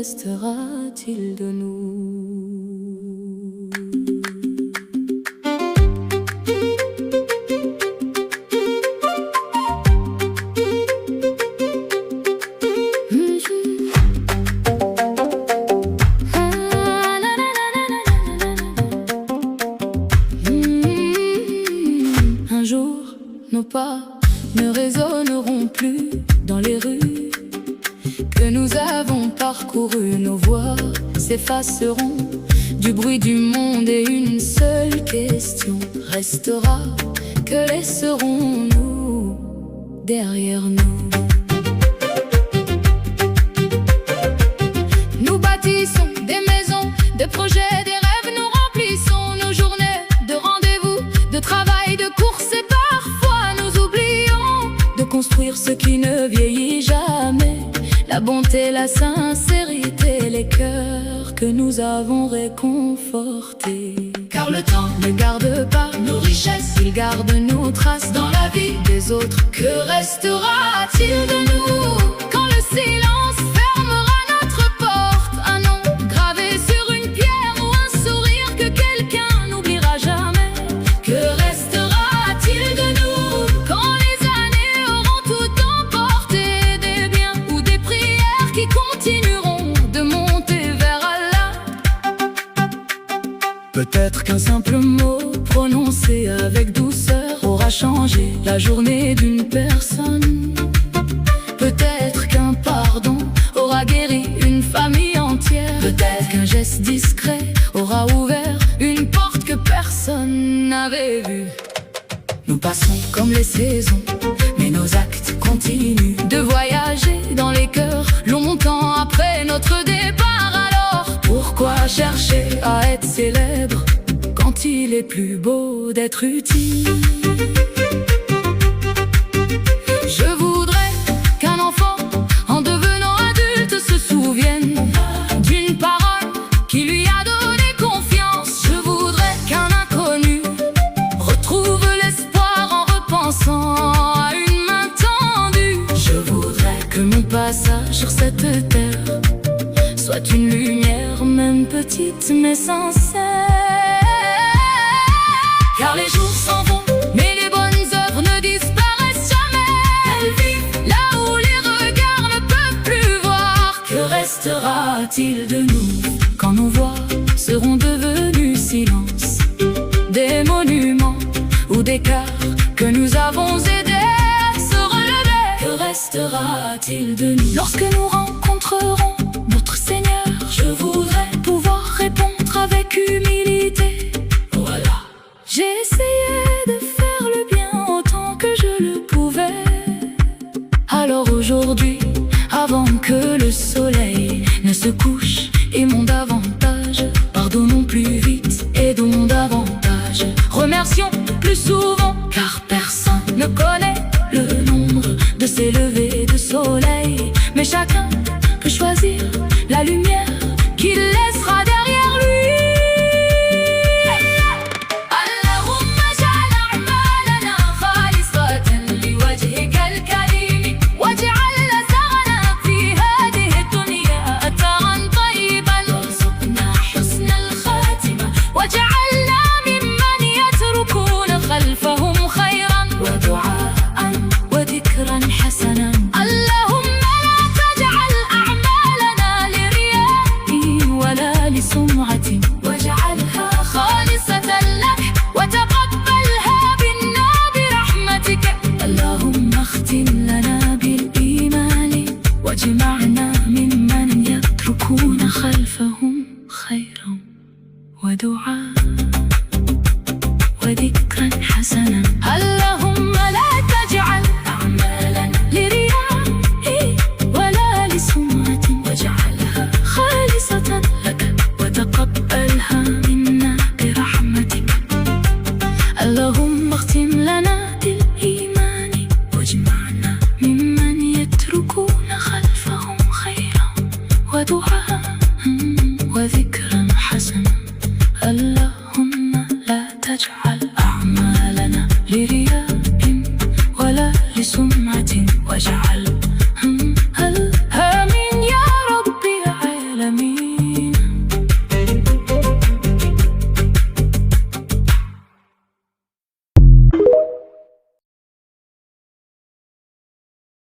restera-t-il de nous? Un jour, nos pas ne résonneront plus dans les rues que nous avons parcourues. Nos voix s'effaceront du bruit du monde et une seule question restera: que laisserons-nous derrière nous? Nous bâtissons des maisons, des projets, des rêves, nous remplissons nos journées de rendez-vous, de travail, de courses, et parfois nous oublions de construire ce qui ne vieillit jamais. La bonté, la sincérité, les cœurs que nous avons réconfortés. Car le temps ne garde pas nos richesses, il garde nos traces dans la vie des autres. Que restera-t-il de nous quand le silence fermera notre porte? Un nom gravé sur une pierre ou un sourire que quelqu'un n'oubliera jamais. Que restera-t-il de nous quand les années auront tout emporté? Des biens ou des prières qui continueront de monter vers Allah? Peut-être qu'un simple mot prononcé avec douceur aura changé la journée d'une personne. Peut-être qu'un pardon aura guéri une famille entière. Peut-être qu'un geste discret aura ouvert une porte que personne n'avait vue. Nous passons comme les saisons, mais nos actes continuent de voyager dans les cœurs longtemps après notre départ. Alors pourquoi chercher à être célèbre quand il est plus beau d'être utile? Je voudrais qu'un enfant, en devenant adulte, se souvienne d'une parole qui lui a donné confiance. Je voudrais qu'un inconnu retrouve l'espoir en repensant à une main tendue. Je voudrais que mon passage sur cette terre soit une lumière, même petite mais sincère. Car les jours s'en vont, mais les bonnes œuvres ne disparaissent jamais. Elles vivent là où les regards ne peuvent plus voir. Que restera-t-il de nous quand nos voix seront devenues silence? Des monuments ou des cœurs que nous avons aidés à se relever. Que restera-t-il de nous lorsque nous rencontrerons notre Seigneur? Je voudrais pouvoir répondre avec humilité: voilà, j'ai essayé de faire le bien autant que je le pouvais. Alors aujourd'hui, avant que le soleil ne se couche, aimons davantage, pardonnons plus vite, aidons davantage, remercions plus souvent, car personne ne connaît le nombre de ces levées de soleil. Mais chacun peut choisir la lumière qu'il laissera derrière lui. واجعلنا ممن يتركون خلفهم خيرا ودعاء وذكرا حسنا. اللهم لا تجعل أعمالنا لرياء ولا لسمعة، واجعلها خالصة لك وتقبلها منا برحمتك. اللهم اختم لنا بالإيمان واجمعنا ممن يتركون خلفهم خيرا ودعاء وذكرا حسنا. اللهم لا تجعل أعمالنا لرياء ولا لسمعة، واجعل